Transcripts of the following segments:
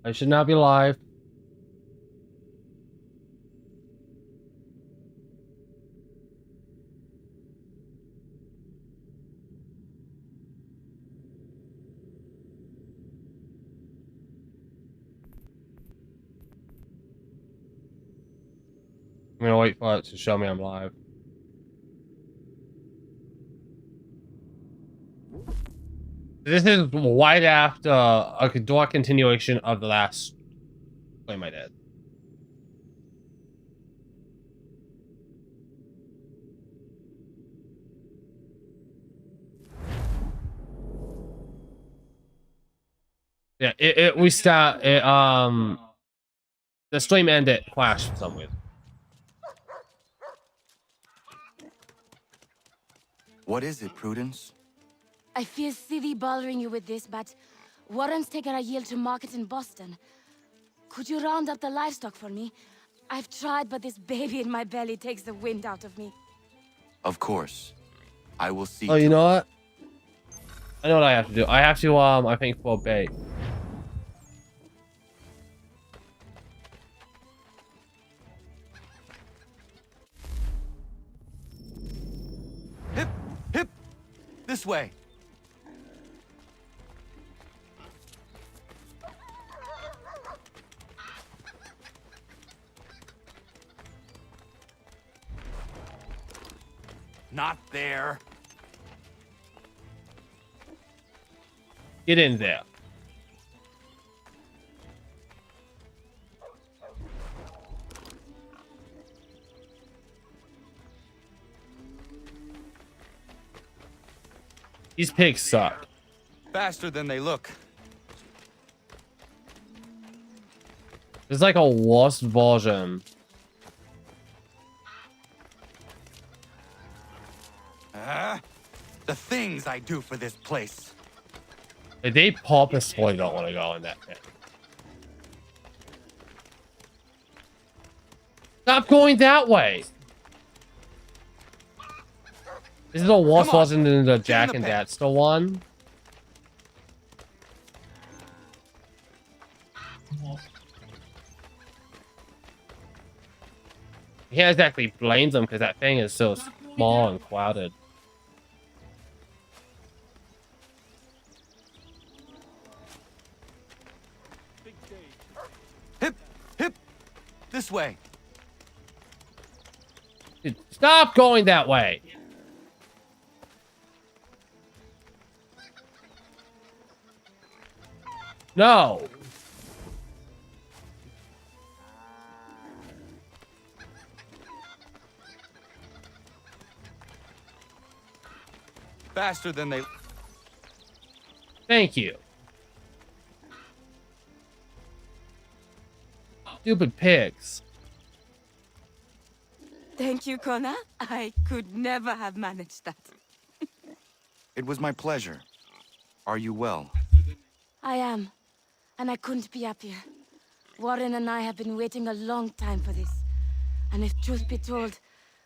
I should not be live. I'm gonna wait for it to show me I'm live. This is right after a direct continuation of the last claim I did. Yeah, the stream ended crashed for some reason. What is it, Prudence? I feel silly bothering you with this, but Warren's taken a yield to market in Boston. Could you round up the livestock for me? I've tried, but this baby in my belly takes the wind out of me. Of course. I will see. Oh, you know what? I know what I have to do. I have to, I think, for bait. Hip! Hip! This way. Not there. Get in there. These pigs suck. Faster than they look. It's like a worse version. The things I do for this place. They purposefully don't want to go in that pit. Stop going that way. This is the worst version than the Jack and Daxter one. You can't exactly blame them because that thing is so small and crowded. Hip! Hip! This way. Dude, stop going that way. No. Faster than they... Thank you. Stupid pigs. Thank you, Connor. I could never have managed that. It was my pleasure. Are you well? I am, and I couldn't be happier. Warren and I have been waiting a long time for this. And if truth be told,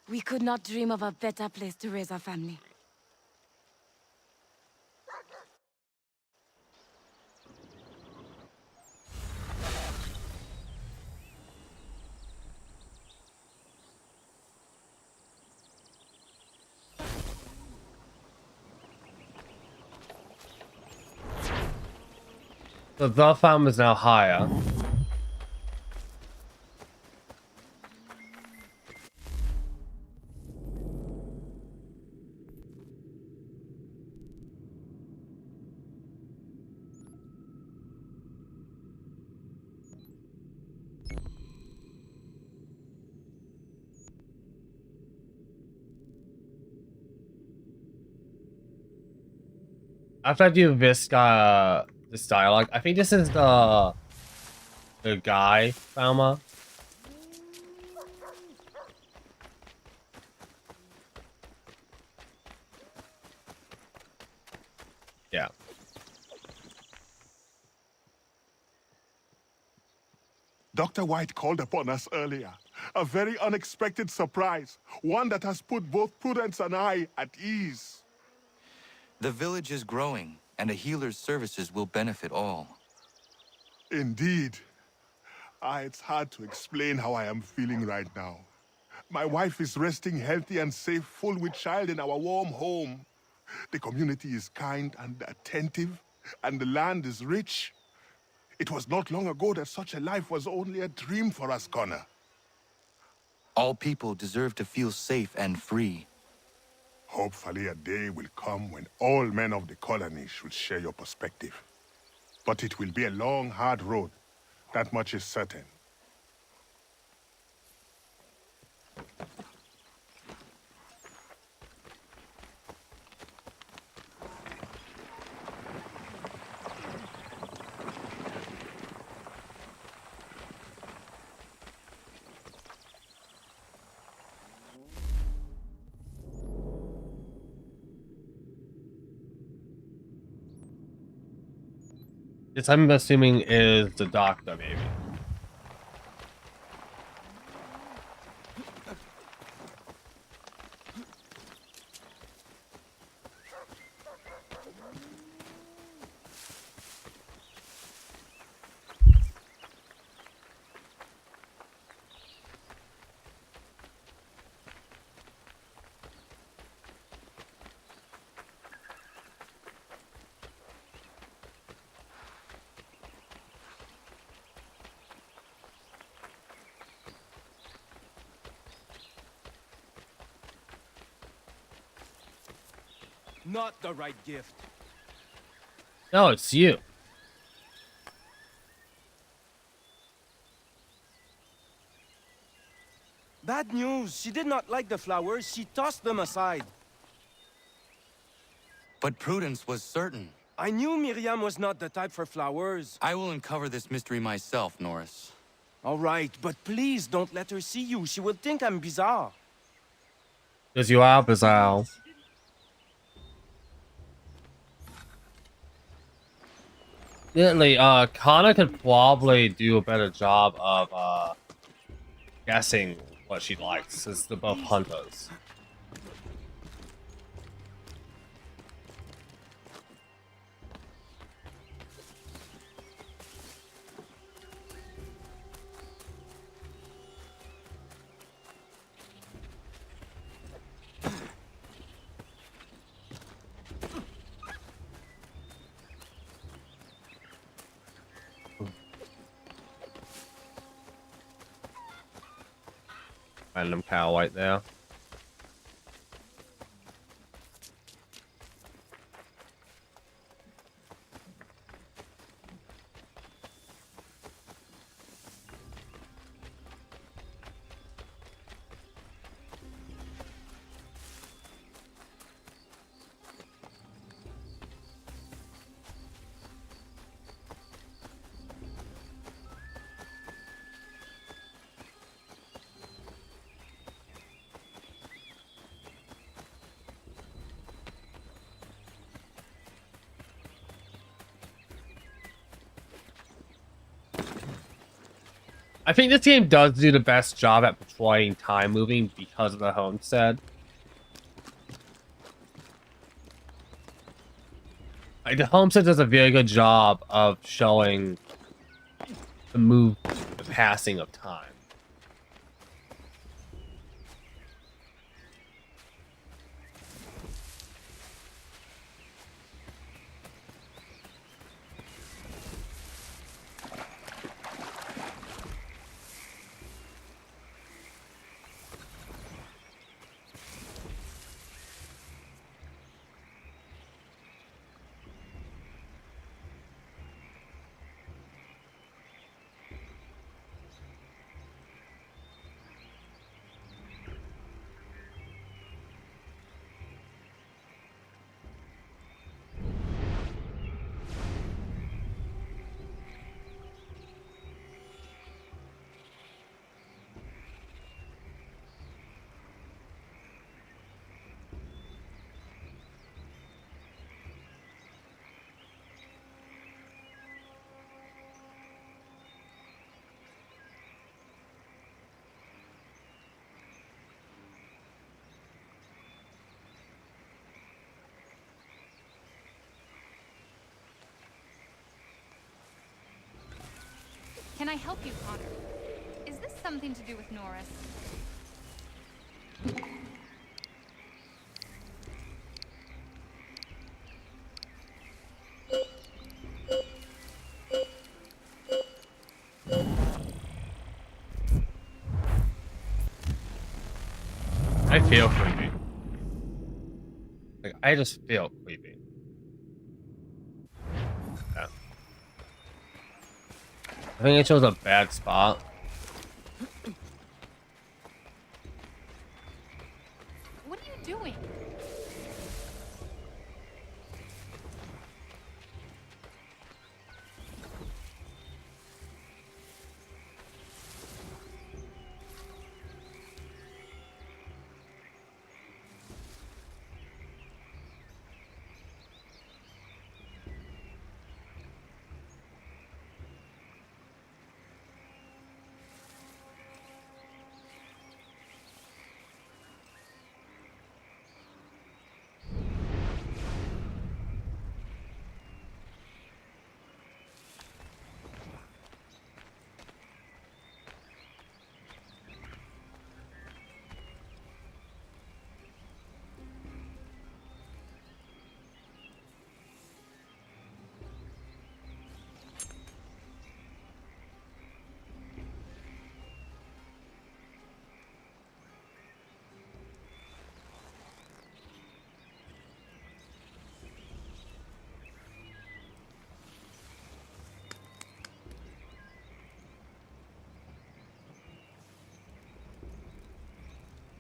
we could not dream of a better place to raise our family. So the farm is now higher. After I do this this dialogue, I think this is the guy farmer. Yeah. Dr. White called upon us earlier. A very unexpected surprise. One that has put both Prudence and I at ease. The village is growing, and a healer's services will benefit all. Indeed. It's hard to explain how I am feeling right now. My wife is resting healthy and safe, full with child in our warm home. The community is kind and attentive, and the land is rich. It was not long ago that such a life was only a dream for us, Connor. All people deserve to feel safe and free. Hopefully a day will come when all men of the colony should share your perspective. But it will be a long, hard road. That much is certain. This I'm assuming is the doctor, maybe. Not the right gift. No, it's you. Bad news. She did not like the flowers. She tossed them aside. But Prudence was certain. I knew Miriam was not the type for flowers. I will uncover this mystery myself, Norris. All right, but please don't let her see you. She will think I'm bizarre. Because you are bizarre. Definitely, Connor could probably do a better job of guessing what she likes, since they're both hunters. Random cow right there. I think this game does do the best job at portraying time moving because of the homestead. Like, the homestead does a very good job of showing the passing of time. Can I help you, Connor? Is this something to do with Norris? I feel creepy. Like, I just feel creepy. Yeah. I think I chose a bad spot. What are you doing?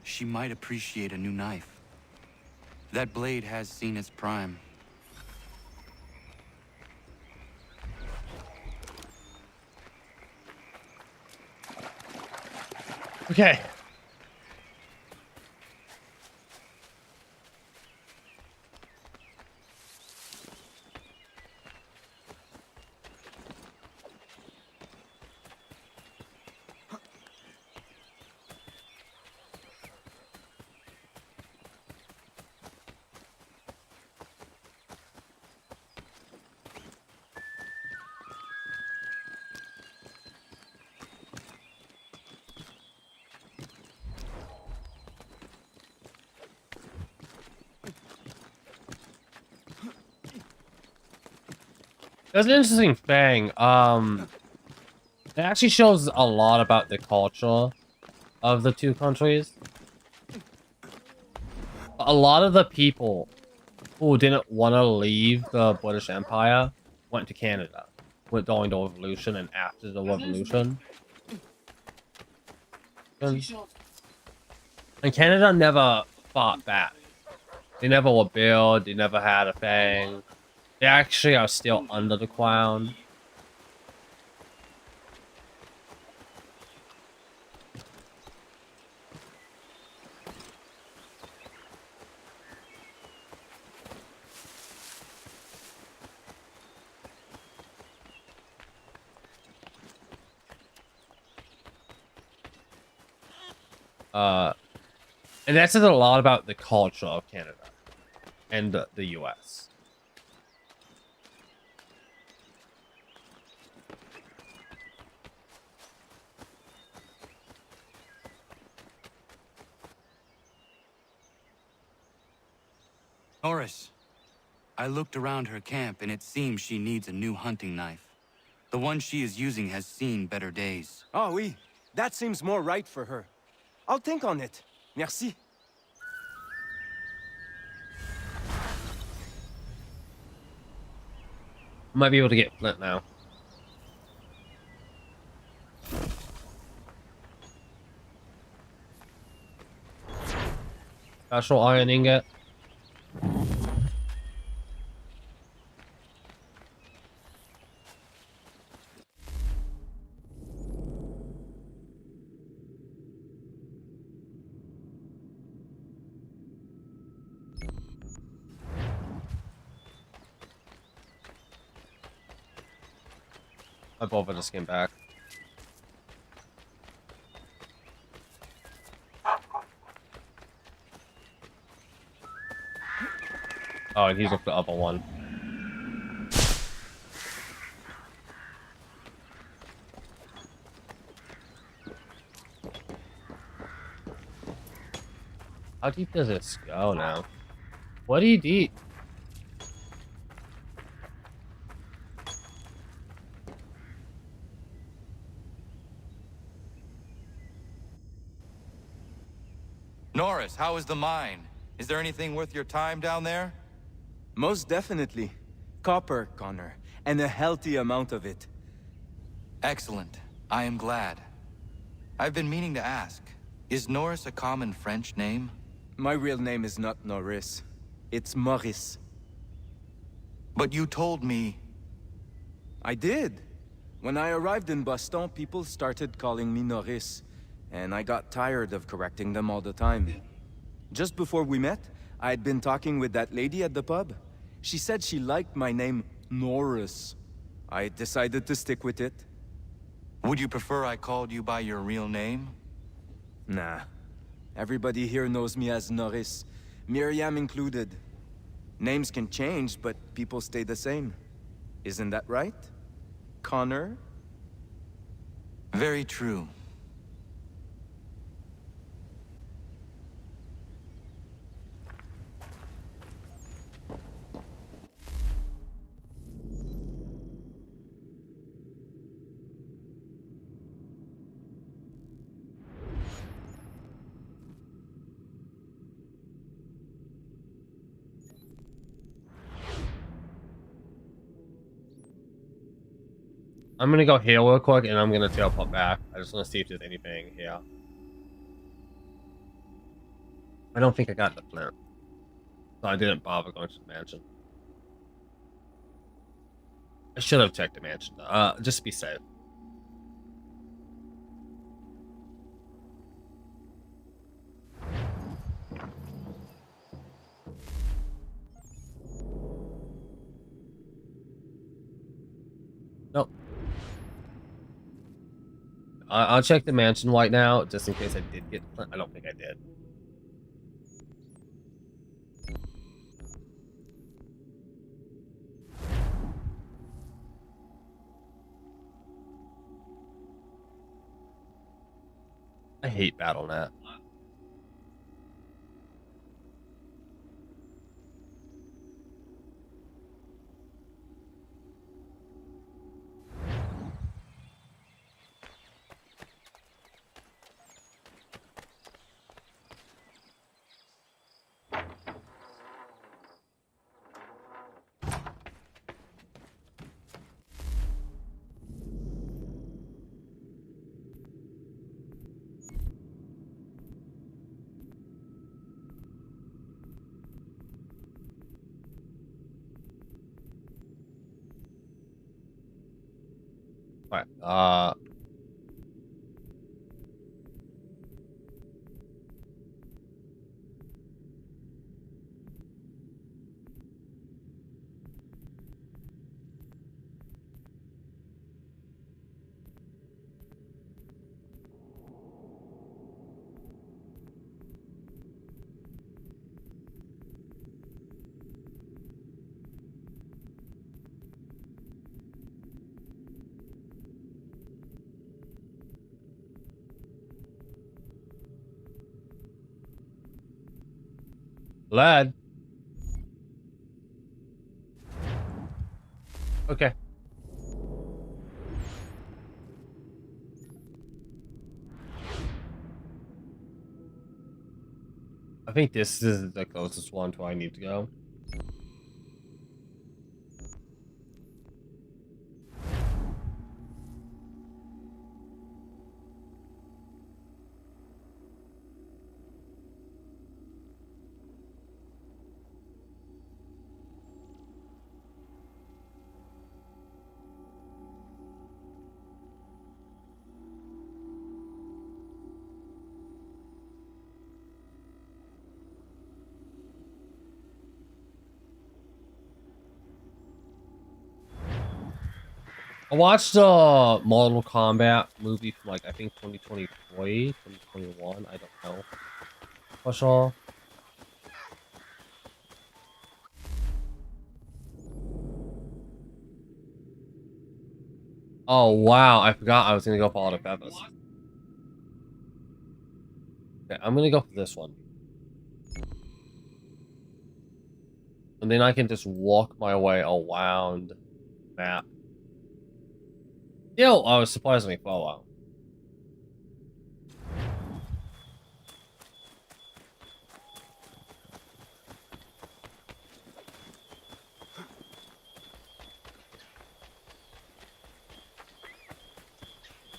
She might appreciate a new knife. That blade has seen its prime. Okay. That's an interesting thing. It actually shows a lot about the culture of the two countries. A lot of the people who didn't want to leave the British Empire went to Canada during the Revolution and after the Revolution. And Canada never fought back. They never rebelled, they never had a thing. They actually are still under the crown. And that says a lot about the culture of Canada and the US. Norris, I looked around her camp and it seems she needs a new hunting knife. The one she is using has seen better days. Oh, oui. That seems more right for her. I'll think on it. Merci. Might be able to get Flint now. Special iron ingot. I both just came back. Oh, and he's up the other one. How deep does this go now? What do you eat? Norris, how is the mine? Is there anything worth your time down there? Most definitely. Copper, Connor, and a healthy amount of it. Excellent. I am glad. I've been meaning to ask, is Norris a common French name? My real name is not Norris. It's Maurice. But you told me... I did. When I arrived in Boston, people started calling me Norris, and I got tired of correcting them all the time. Just before we met, I had been talking with that lady at the pub. She said she liked my name, Norris. I decided to stick with it. Would you prefer I called you by your real name? Nah. Everybody here knows me as Norris, Miriam included. Names can change, but people stay the same. Isn't that right? Connor? Very true. I'm gonna go heal real quick and I'm gonna teleport back. I just want to see if there's anything here. I don't think I got the flint, so I didn't bother going to the mansion. I should have checked the mansion, just to be safe. Nope. I'll check the mansion right now, just in case I did get the flint. I don't think I did. I hate BattleNet. Right. Lad. Okay. I think this is the closest one to where I need to go. I watched the Mortal Kombat movie from like I think 2023, 2021. I don't know. For sure. Oh wow, I forgot I was gonna go for all the feathers. Okay, I'm gonna go for this one. And then I can just walk my way around the map. Still, I was surprisingly far out.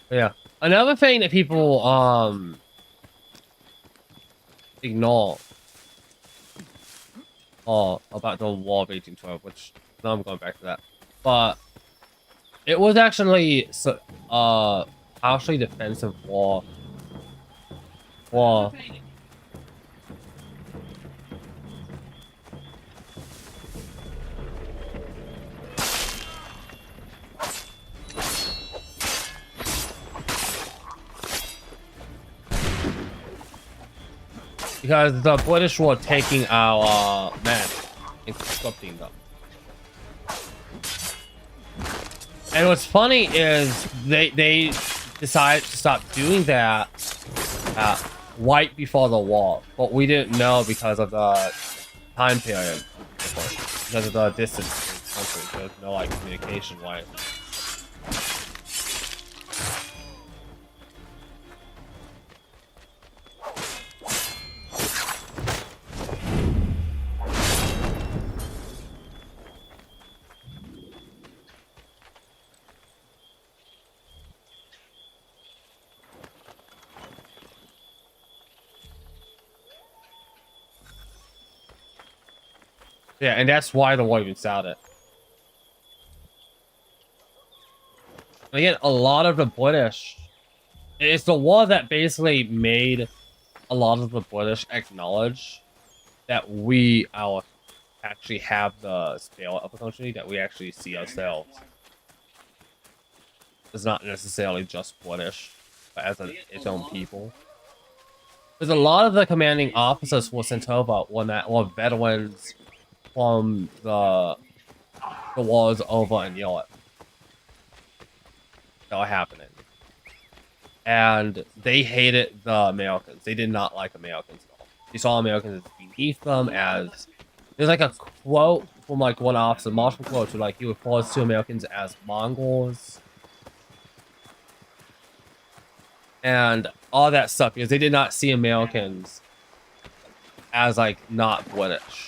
Yeah. Another thing that people ignore about the War of 1812, which now I'm going back to that. But it was actually partially defensive war. Because the British were taking our men and conscripting them. And what's funny is they decided to stop doing that right before the war, but we didn't know because of the time period, of course, because of the distance in the country. There's no like communication, right? Yeah, and that's why the war even started. Again, a lot of the British, it's the war that basically made a lot of the British acknowledge that we actually have the scale of the country, that we actually see ourselves. It's not necessarily just British, but as its own people. Because a lot of the commanding officers were sent over were veterans from the wars over in Europe that were happening. And they hated the Americans. They did not like Americans at all. They saw Americans as beneath them, as... There's like a quote from like one officer, Marshall quote, like he refers to Americans as Mongols. And all that stuff, because they did not see Americans as like not British.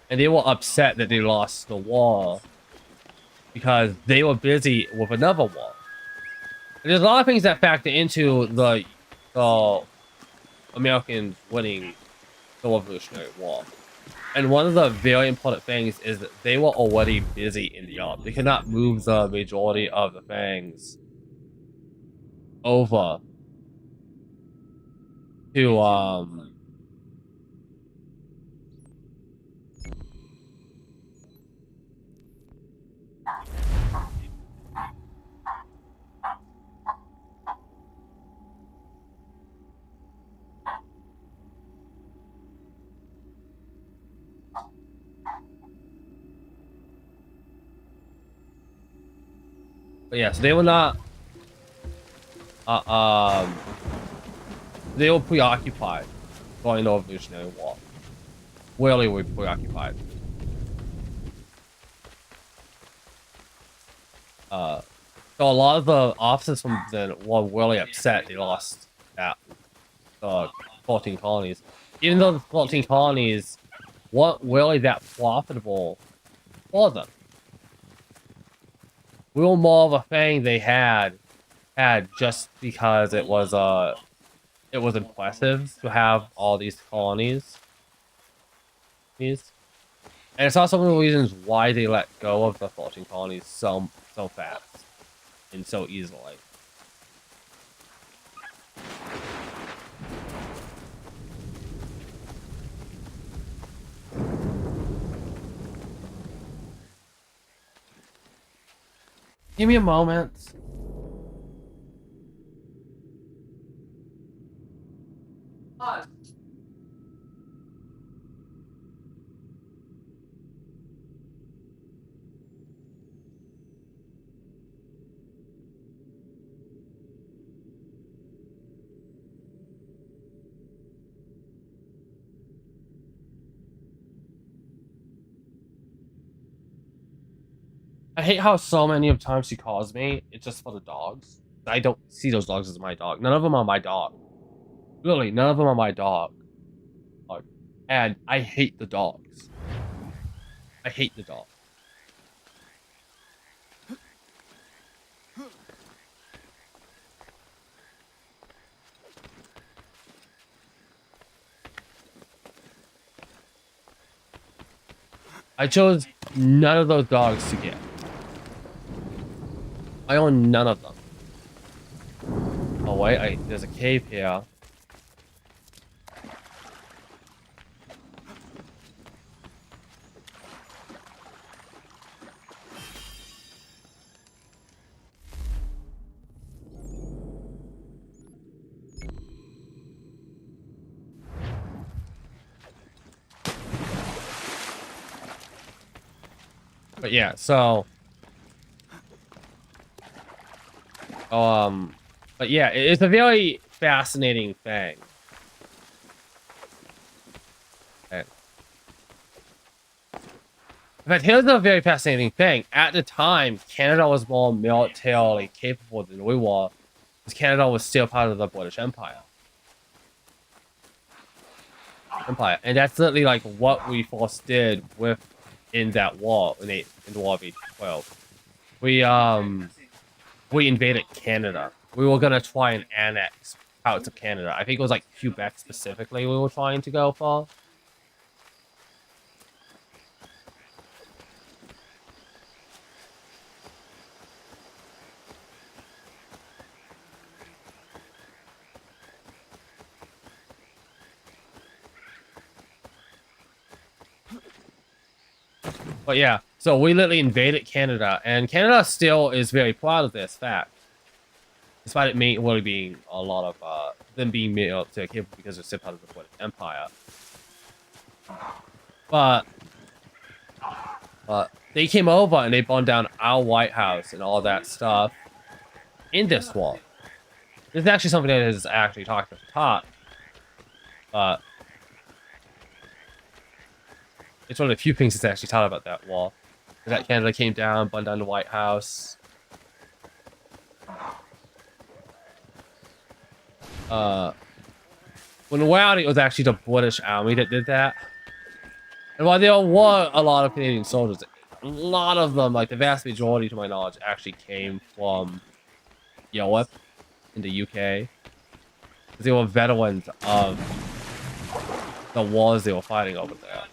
And they were upset that they lost the war because they were busy with another war. And there's a lot of things that factor into the Americans winning the Revolutionary War. And one of the very important things is that they were already busy in Europe. They could not move the majority of the things over to but yeah, so they were not they were preoccupied during the Revolutionary War. Really were preoccupied. So a lot of the officers from then were really upset they lost that 14 colonies. Even though the 14 colonies weren't really that profitable for them. We were more of a thing they had just because it was impressive to have all these colonies. And it's also one of the reasons why they let go of the 14 colonies so fast and so easily. Give me a moment. I hate how so many of times she calls me, it's just for the dogs. I don't see those dogs as my dog. None of them are my dog. Literally, none of them are my dog. Like, and I hate the dogs. I hate the dog. I chose none of those dogs to get. I own none of them. Oh wait, there's a cave here. But yeah, so but yeah, it's a very fascinating thing. Okay. In fact, here's a very fascinating thing. At the time, Canada was more militarily capable than we were, because Canada was still part of the British Empire. And that's literally like what we first did in that war in the War of 1812. We invaded Canada. We were gonna try and annex parts of Canada. I think it was like Quebec specifically we were trying to go for. But yeah, so we literally invaded Canada, and Canada still is very proud of this fact. Despite it really being a lot of them being military capable because they're still part of the British Empire. But they came over and they burned down our White House and all that stuff in this war. This is actually something that is actually talked at the top. But it's one of the few things that's actually taught about that war. Is that Canada came down, burned down the White House. When in reality, it was actually the British Army that did that. And while there were a lot of Canadian soldiers, a lot of them, like the vast majority to my knowledge, actually came from Europe in the UK. They were veterans of the wars they were fighting over there.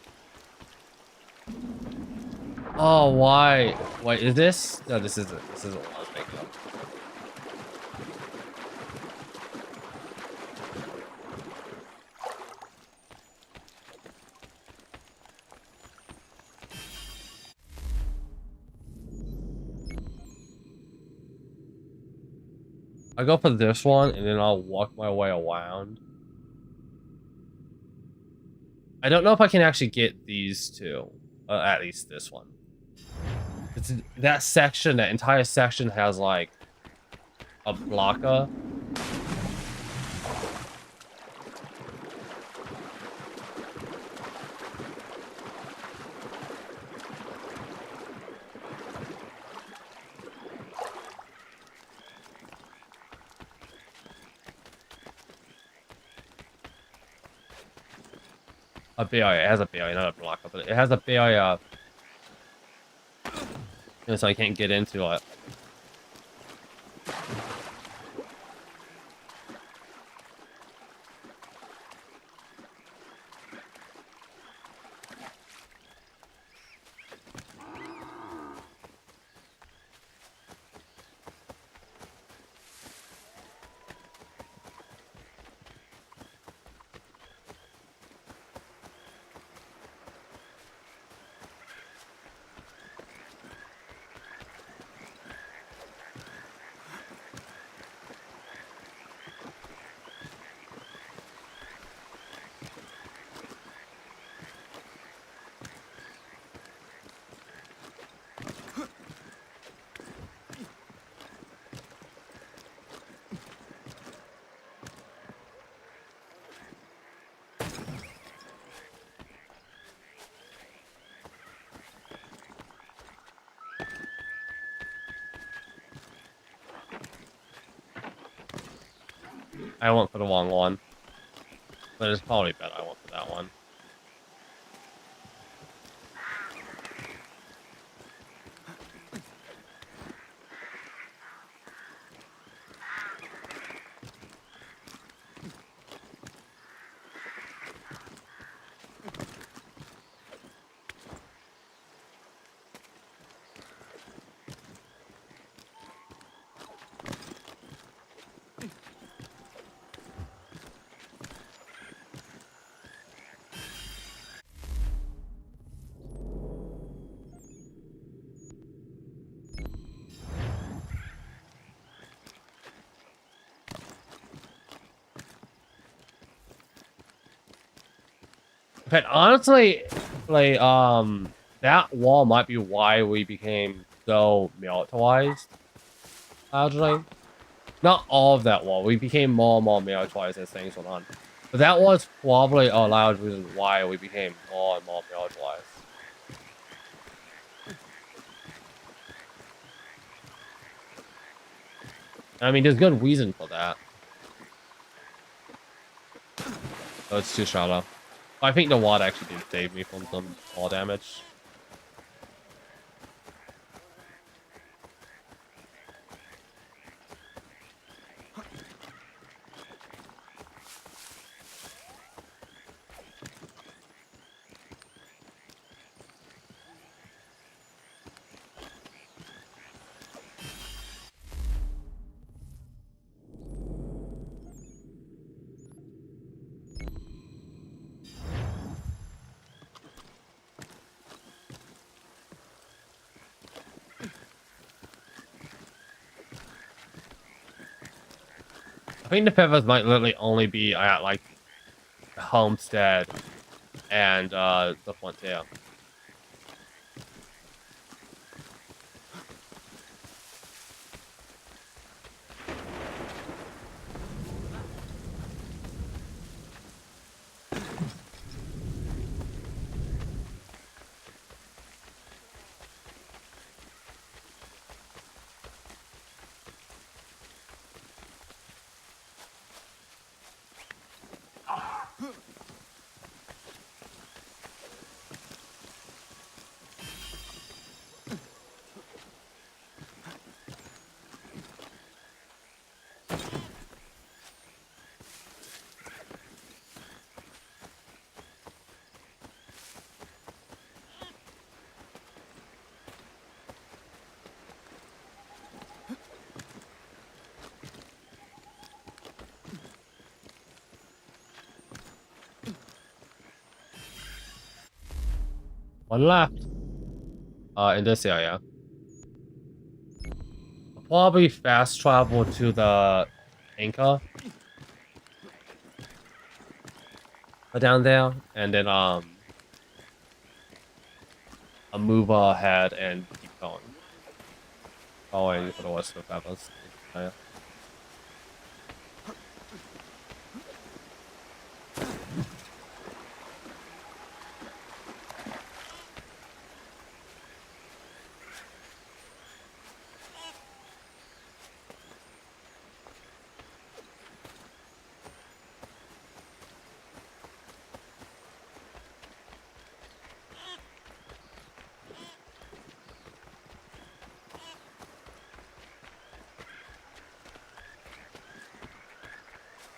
Oh, why? Wait, is this? No, this isn't. This isn't what I was thinking of. I go for this one, and then I'll walk my way around. I don't know if I can actually get these two. At least this one. That section, that entire section has, like, a blocker. A barrier. It has a barrier, not a blocker, but it has a barrier. So I can't get into it. I went for the wrong one. But it's probably better I went for that one. But honestly, like, that wall might be why we became so militarized. Actually, not all of that wall. We became more and more militarized as things went on. But that was probably a large reason why we became more and more militarized. I mean, there's good reason for that. Oh, it's too shallow. I think the water actually did save me from some fall damage. I think the feathers might literally only be at like Homestead and the Frontier. One left. In this area. I'll probably fast travel to the Inca. Down there, and then I'll move ahead and keep going. Following for the rest of the feathers. Yeah.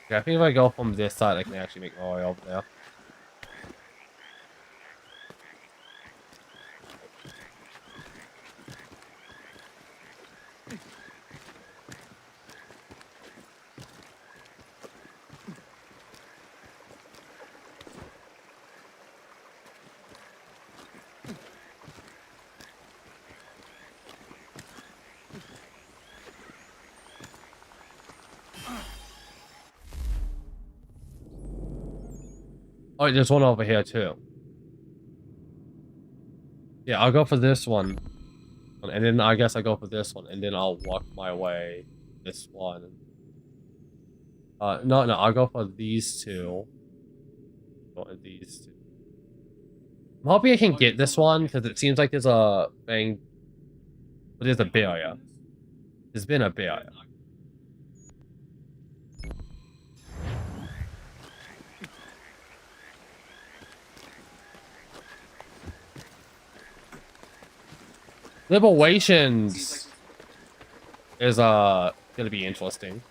Okay, I think if I go from this side, I can actually make my way over there. Oh, there's one over here too. Yeah, I'll go for this one. And then I guess I go for this one, and then I'll walk my way this one. No, I'll go for these two. Go for these two. I'm hoping I can get this one, because it seems like there's a thing. But there's a barrier. There's been a barrier. Liberations is gonna be interesting.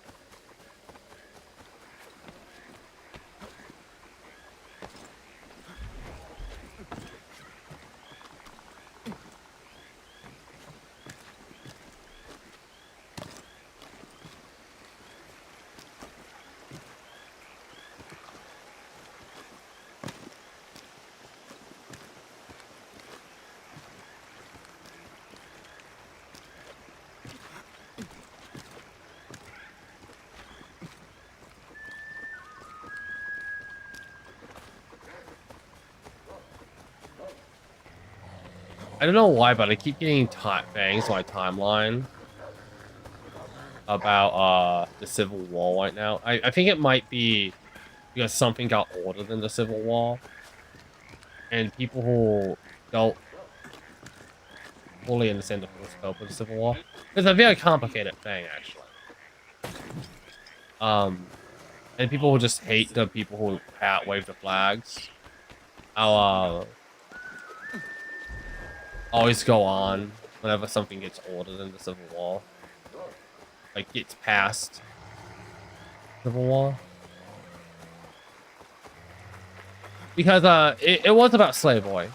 I don't know why, but I keep getting bangs on my timeline about the Civil War right now. I think it might be because something got ordered in the Civil War, and people who don't fully understand the full scope of the Civil War. It's a very complicated thing, actually. And people who just hate the people who wave the flags. I'll always go on whenever something gets ordered in the Civil War. Like, gets past Civil War. Because it was about slavery.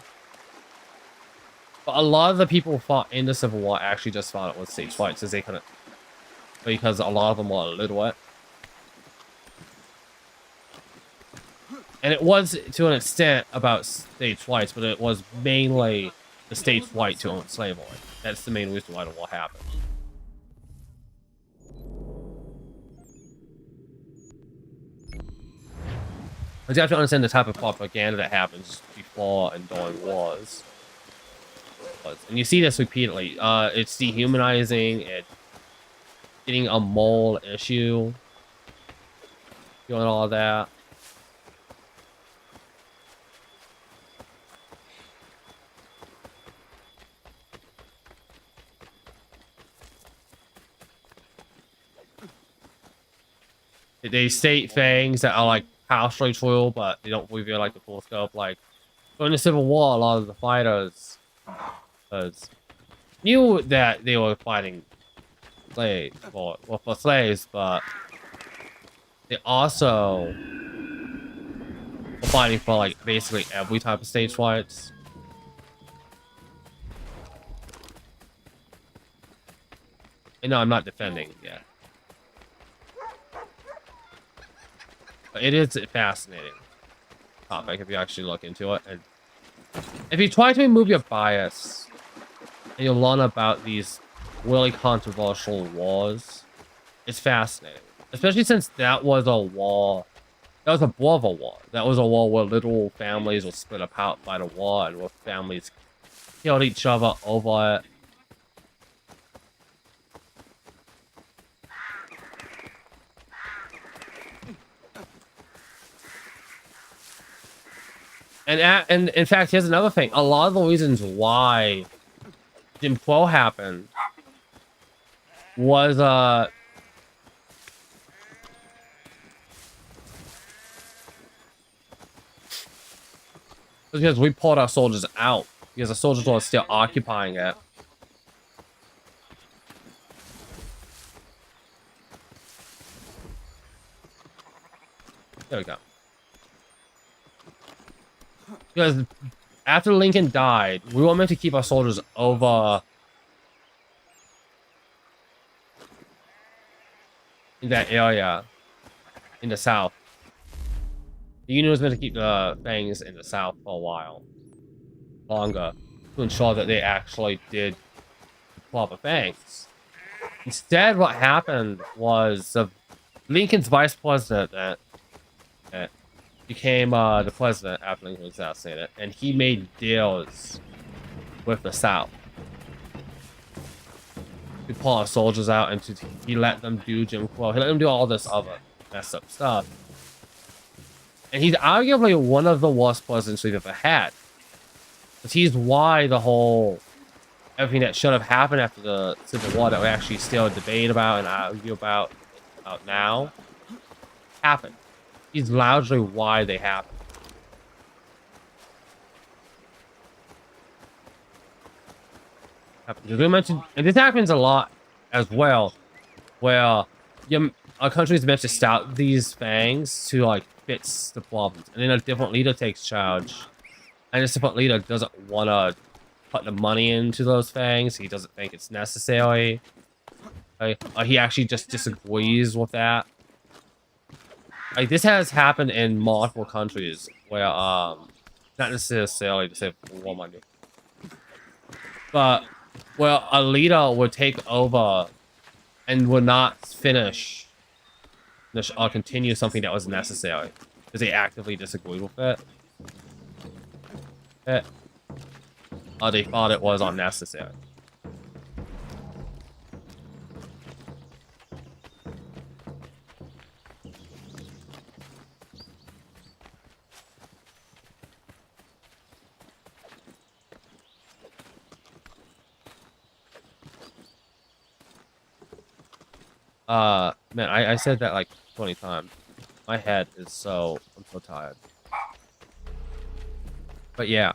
But a lot of the people who fought in the Civil War actually just thought it was stage fights because they couldn't. Because a lot of them were illiterate. And it was, to an extent, about stage whites, but it was mainly the stage white to own slavery. That's the main reason why the war happened. But you have to understand the type of propaganda that happens before and during wars. And you see this repeatedly. It's dehumanizing, it's getting a moral issue, doing all that. They state things that are like partially true, but they don't reveal like the full scope. Like during the Civil War, a lot of the fighters knew that they were fighting slaves, for slaves, but they also were fighting for like basically every type of stage fights. And no, I'm not defending yet. But it is a fascinating topic if you actually look into it. And if you try to remove your bias and you learn about these really controversial wars, it's fascinating. Especially since that was a war. That was a brother war. That was a war where literal families were split apart by the war and where families killed each other over it. And in fact, here's another thing. A lot of the reasons why Jim Crow happened was because we pulled our soldiers out because the soldiers were still occupying it. There we go. Because after Lincoln died, we were meant to keep our soldiers over in that area in the South. The Union was meant to keep the things in the South for a while longer to ensure that they actually did the proper things. Instead, what happened was Lincoln's vice president that became the president after Lincoln was assassinated, and he made deals with the South to pull our soldiers out, and he let them do Jim Crow. He let them do all this other messed up stuff. And he's arguably one of the worst presidents we've ever had. Because he's why the whole everything that should have happened after the Civil War that we actually still debate about and argue about now happened. He's largely why they happen. Because we mentioned, and this happens a lot as well, where a country is meant to start these fangs to like fix the problems, and then a different leader takes charge, and this different leader doesn't want to put the money into those fangs. He doesn't think it's necessary. He actually just disagrees with that. Like this has happened in multiple countries where not necessarily to say war money, but where a leader would take over and would not finish or continue something that was necessary because they actively disagreed with it. Or they thought it was unnecessary. Man, I said that like 20 times. My head is I'm so tired. But yeah.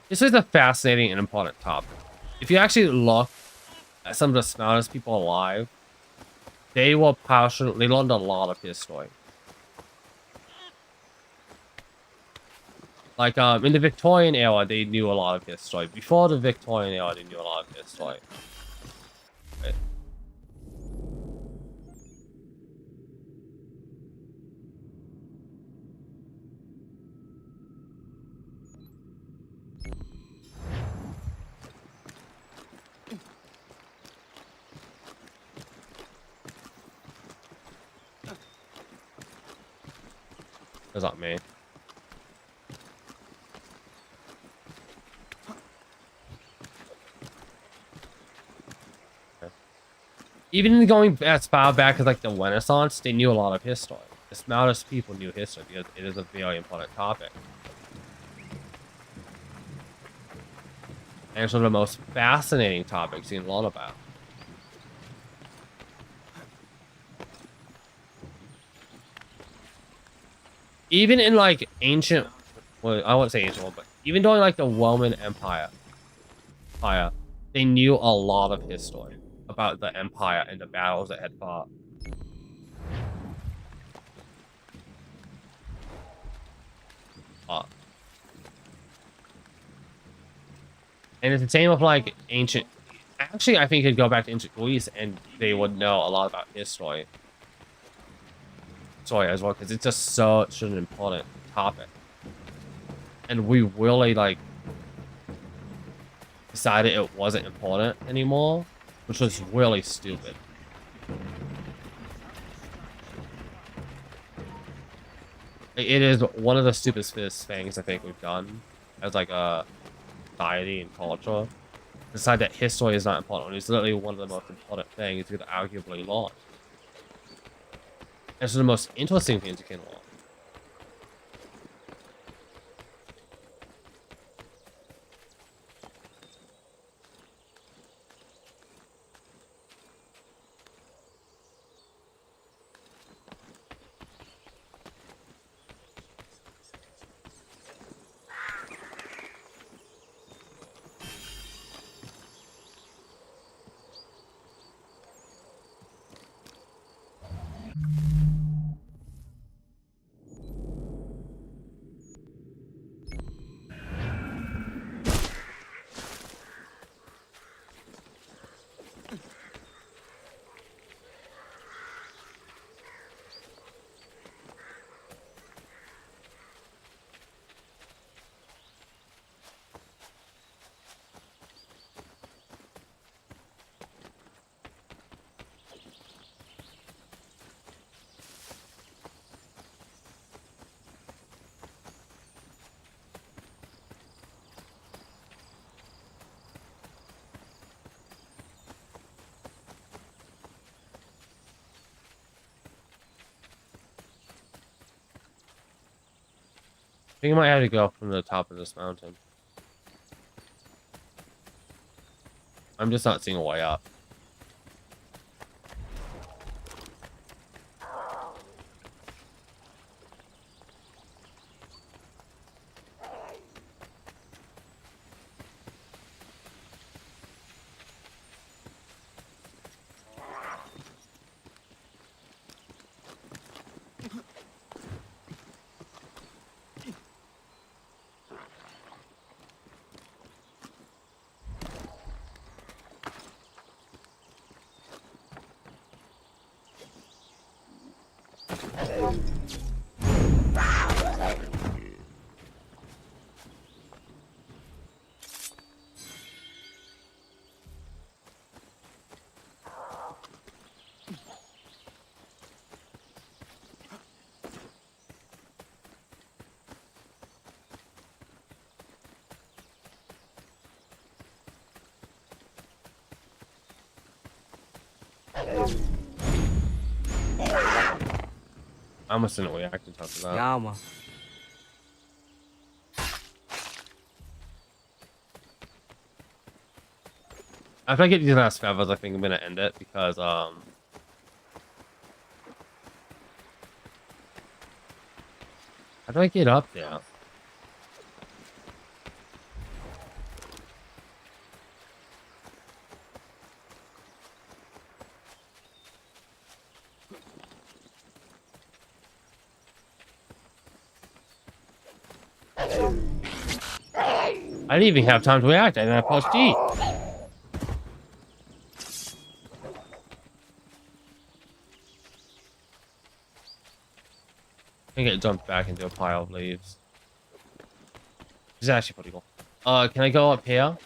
This is a fascinating and important topic. If you actually look at some of the smartest people alive, they learned a lot of history. Like, in the Victorian era, they knew a lot of history. Before the Victorian era, they knew a lot of history. Right. That's not me. Okay. Even going as far back as like the Renaissance, they knew a lot of history. The smartest people knew history because it is a very important topic. And it's one of the most fascinating topics you can learn about. Even in like ancient, well, I won't say ancient, but even during like the Roman Empire, they knew a lot of history about the empire and the battles it had fought. And it's the same with like ancient. Actually, I think you could go back to ancient Greece and they would know a lot about history. As well, because it's just such an important topic. And we really like decided it wasn't important anymore, which was really stupid. It is one of the stupidest things I think we've done as like a society and culture. Decide that history is not important. It's literally one of the most important things you could arguably learn. It's one of the most interesting things you can learn. think I might have to go from the top of this mountain. I'm just not seeing a way up. I almost didn't react to talk to that. Yeah, man. After I get these last feathers, I think I'm gonna end it because how do I get up there? I didn't even have time to react. I didn't push D. I get dumped back into a pile of leaves. This is actually pretty cool. Can I go up here?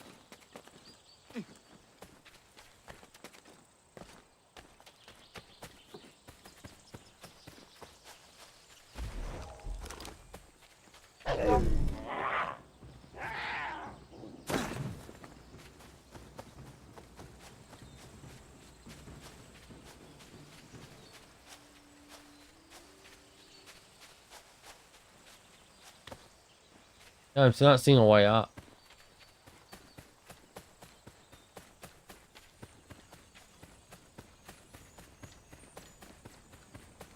No, I'm still not seeing a way up.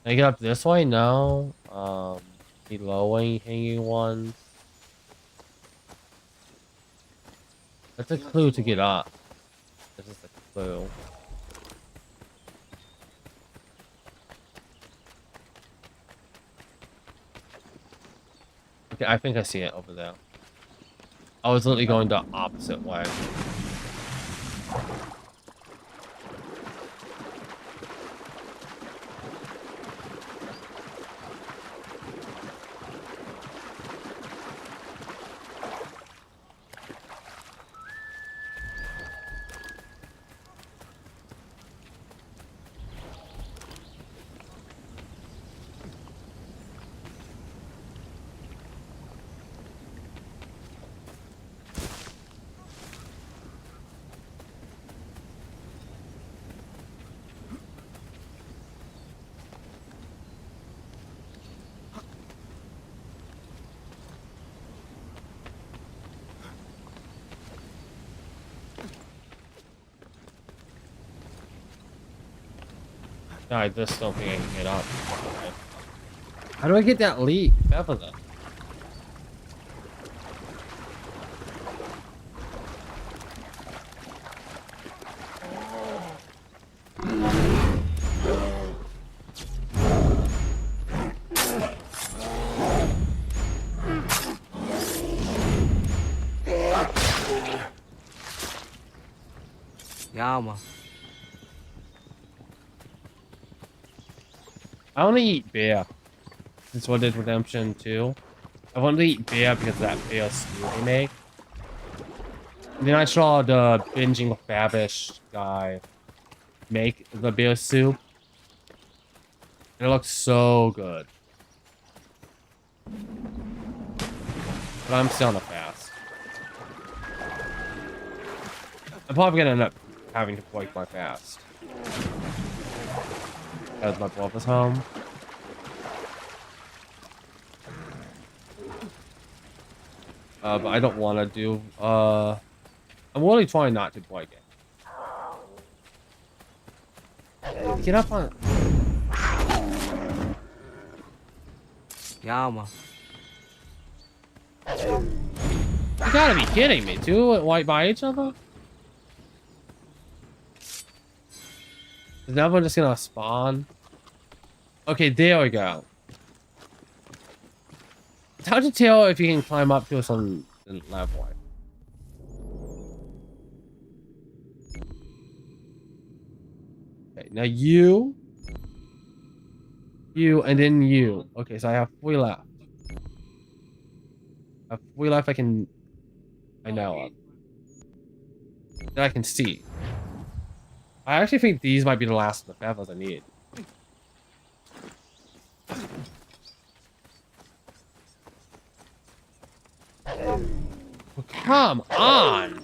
Can I get up this way? No. The low hanging ones. That's a clue to get up. This is a clue. Okay, I think I see it over there. I was literally going the opposite way. No, I just don't think I can get up. Okay. How do I get that leak? Feather though. Yeah, man. I want to eat beer. That's what I did Redemption 2. I wanted to eat beer because of that beer stew they make. And then I saw the binging Babish guy make the beer soup. And it looks so good. But I'm still on a fast. I'm probably gonna end up having to break my fast. As my brother's home. But I don't want to do. I'm really trying not to break it. Get up on. Yeah, man. You gotta be kidding me. Two right by each other? Is that one just gonna spawn? Okay, there we go. It's hard to tell if you can climb up to some level. Okay, now you, and then you. Okay, so I have 3 left. I have 3 left I know of. That I can see. I actually think these might be the last of the feathers I need. Oh, come on!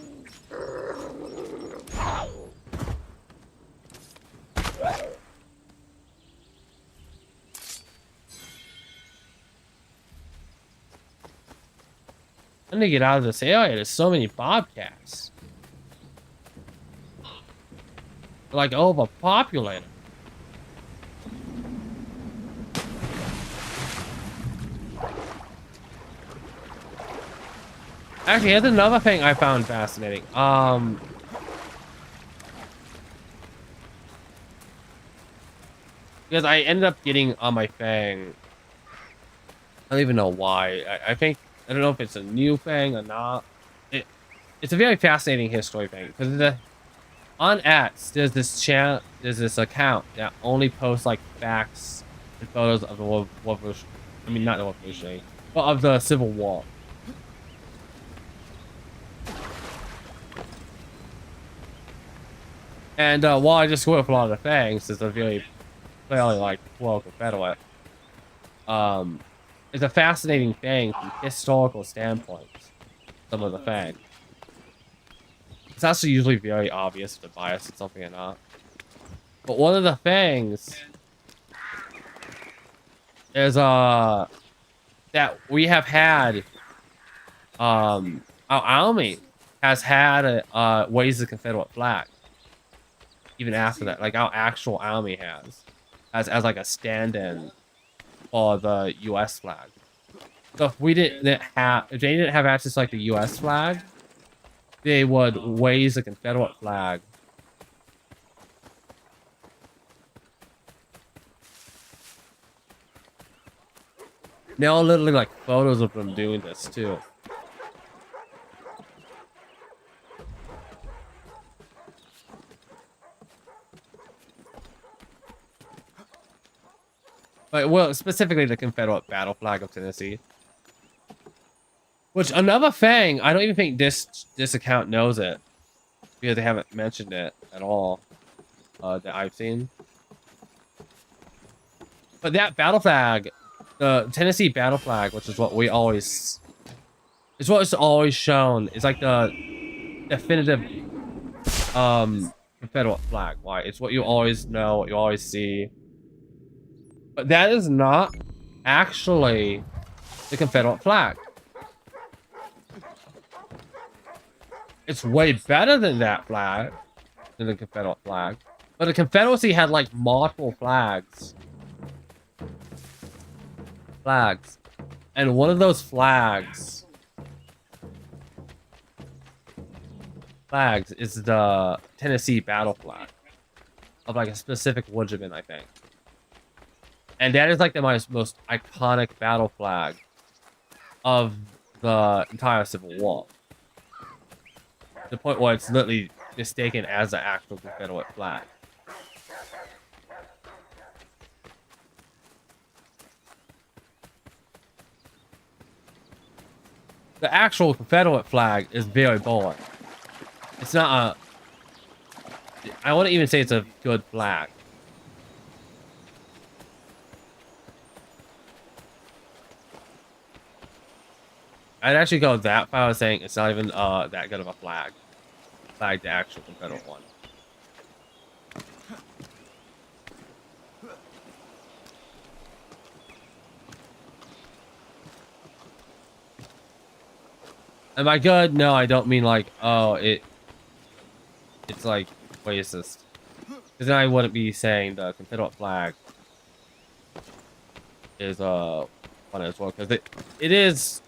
I need to get out of this area. There's so many bobcats. They're like overpopulated. Actually, here's another thing I found fascinating. Because I ended up getting on my fang. I don't even know why. I think I don't know if it's a new thing or not. It's a very fascinating history thing because on X there's this account that only posts like facts and photos of the revolution. I mean, not the revolution, but of the Civil War. And while I just grew up a lot of the things, it's a very clearly like Confederate. It's a fascinating thing from historical standpoints. Some of the things. It's actually usually very obvious if the bias is something or not. But one of the things is that we have had our army has had waves of Confederate flag. Even after that, like our actual army has as like a stand-in for the U.S. flag. So if they didn't have access to like the U.S. flag, they would raise the Confederate flag. There are literally like photos of them doing this too. But, well, specifically the Confederate battle flag of Tennessee. Which, another thing, I don't even think this account knows it. Because they haven't mentioned it at all. That I've seen. But that battle flag, the Tennessee battle flag, which is what we always... It's what is always shown. It's like the definitive Confederate flag. Right? It's what you always know, what you always see. But that is not actually the Confederate flag. It's way better than that flag, than the Confederate flag. But the Confederacy had like multiple flags. And one of those flags is the Tennessee battle flag. Of like a specific regiment, I think. And that is like the most iconic battle flag of the entire Civil War. The point where it's literally mistaken as the actual Confederate flag. The actual Confederate flag is very boring. It's not I wouldn't even say it's a good flag. I'd actually go that far as saying it's not even that good of a flag. Like the actual Confederate one. Am I good? No, I don't mean like, oh, it's like racist. Because then I wouldn't be saying the Confederate flag is fun as well. Because it is,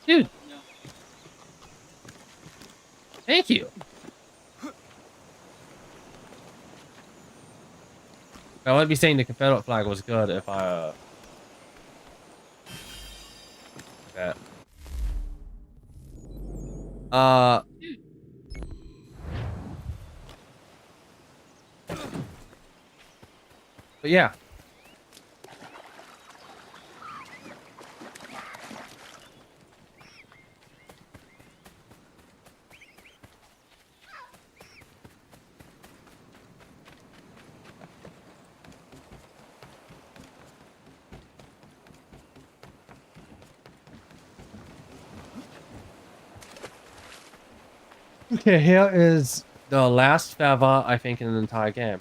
dude. Thank you. I wouldn't be saying the Confederate flag was good if I that. Uh, but yeah. Okay, here is the last feather I think in the entire game.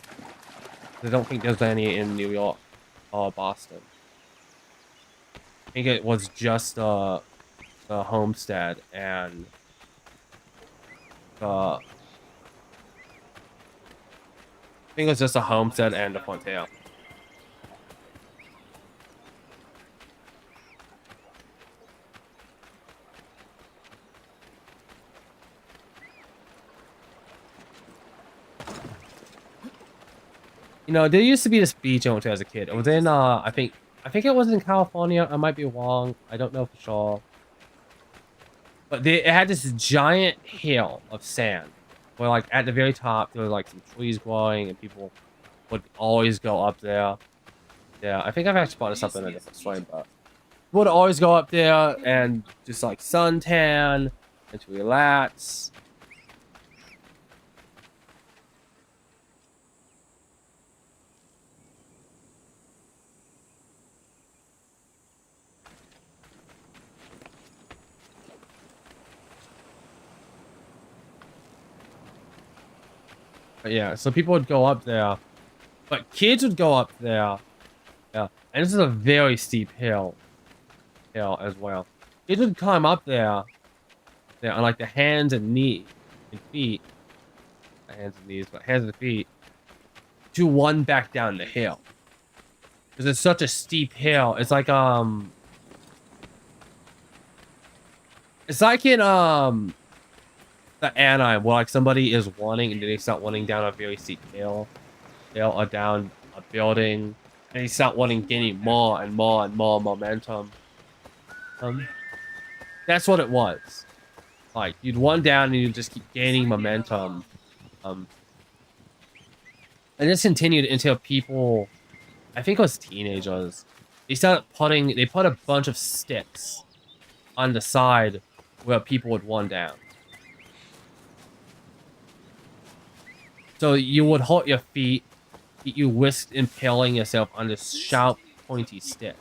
I don't think there's any in New York or Boston. I think it was just the homestead and I think it was just a homestead and the Fontaine. You know, there used to be this beach I went to as a kid. It was in I think it was in California. I might be wrong. I don't know for sure. But it had this giant hill of sand. Where like at the very top there were like some trees growing and people would always go up there. Yeah, I think I've actually brought this up in a different stream, but would always go up there and just like suntan and to relax. But yeah, so people would go up there, but kids would go up there. Yeah, and this is a very steep hill as well. Kids would climb up there on like the hands and knees and feet. Not hands and knees, but hands and feet to run back down the hill. Because it's such a steep hill. It's like in the Anaheim where like somebody is running and then they start running down a very steep hill or down a building and they start running, gaining more and more and more momentum. That's what it was. Like you'd run down and you'd just keep gaining momentum. And this continued until people, I think it was teenagers, they put a bunch of sticks on the side where people would run down. So you would hold your feet, you risked impaling yourself on this sharp, pointy stick.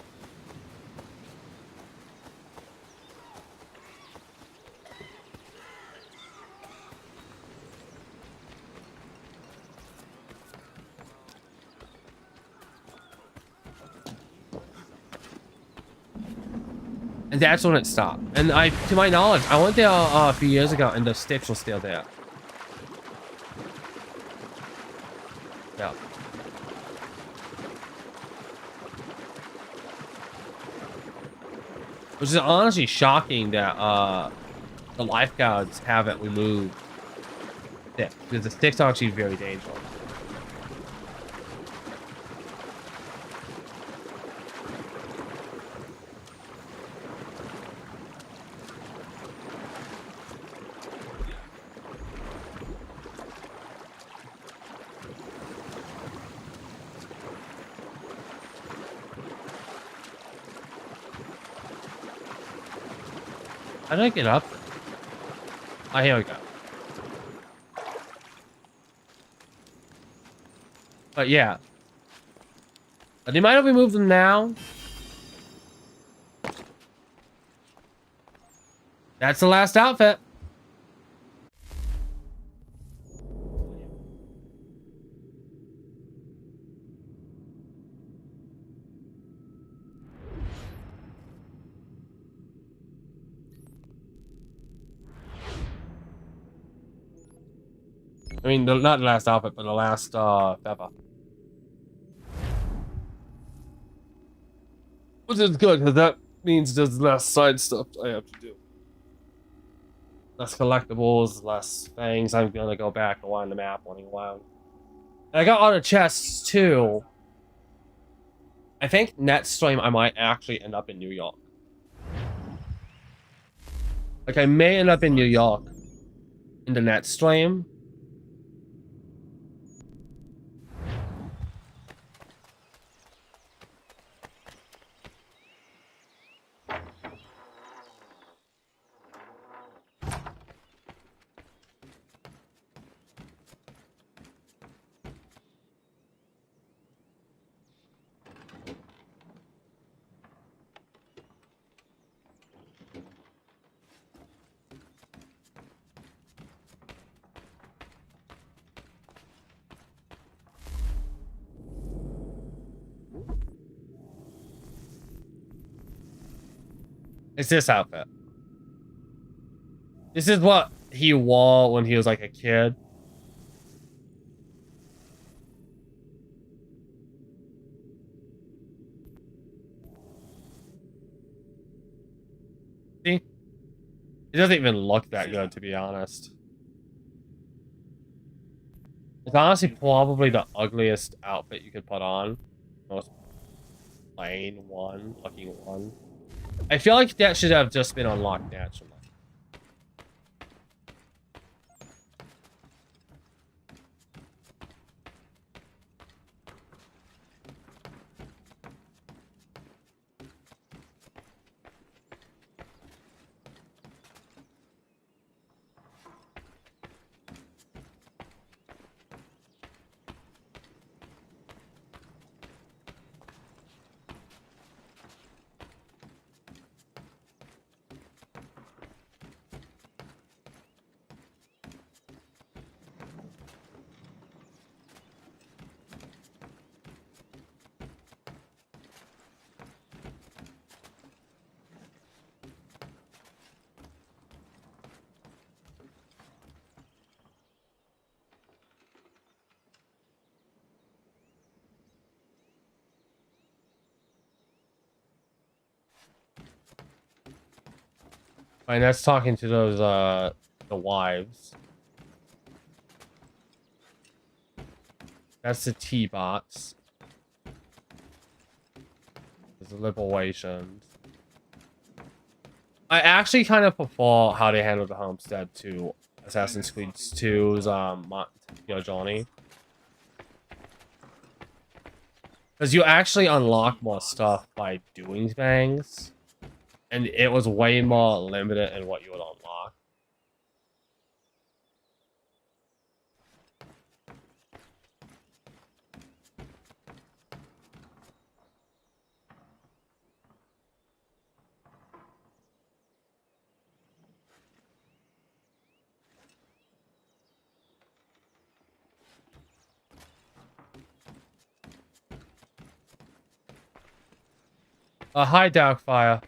And that's when it stopped. And to my knowledge, I went there a few years ago and the sticks were still there. Yeah. Which is honestly shocking that the lifeguards haven't removed sticks, because the sticks are actually very dangerous. How did I get up? Oh, here we go. But yeah. They might have removed them now. That's the last outfit. I mean, not the last outfit, but the last feather. Which is good, because that means there's less side stuff I have to do. Less collectibles, less things. I'm gonna go back along the map running around. And I got other chests too. I think next stream I might actually end up in New York. Like, I may end up in New York in the next stream. It's this outfit. This is what he wore when he was like a kid. See? It doesn't even look that good, to be honest. It's honestly probably the ugliest outfit you could put on. Most plain one, looking one. I feel like that should have just been unlocked naturally. Fine, that's talking to those, the wives. That's the T-bots. There's the liberations. I actually kind of prefer how they handled the homestead to Assassin's Creed 2's, Johnny. Because you actually unlock more stuff by doing things. And it was way more limited in what you would unlock. Hi, Darkfire.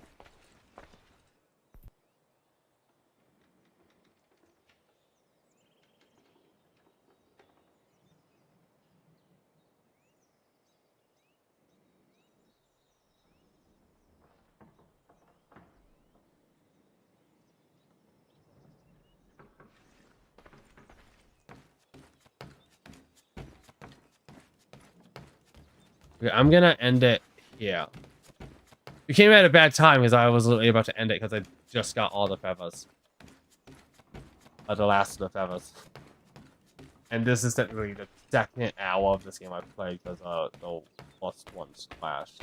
Okay, I'm gonna end it here. We came at a bad time because I was literally about to end it because I just got all the feathers. The last of the feathers. And this is technically the second hour of this game I've played because the first one crashed.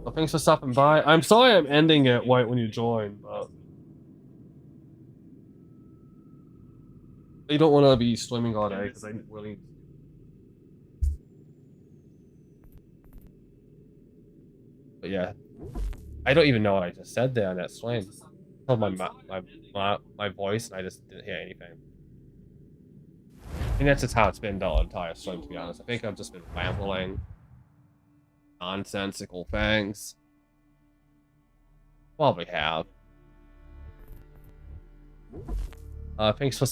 So thanks for stopping by. I'm sorry I'm ending it right when you join, but I don't want to be streaming all day because I really. But yeah, I don't even know what I just said there on that stream. I told my voice and I just didn't hear anything. I think that's just how it's been the entire stream, to be honest. I think I've just been rambling. Nonsensical things. Probably have. Thanks for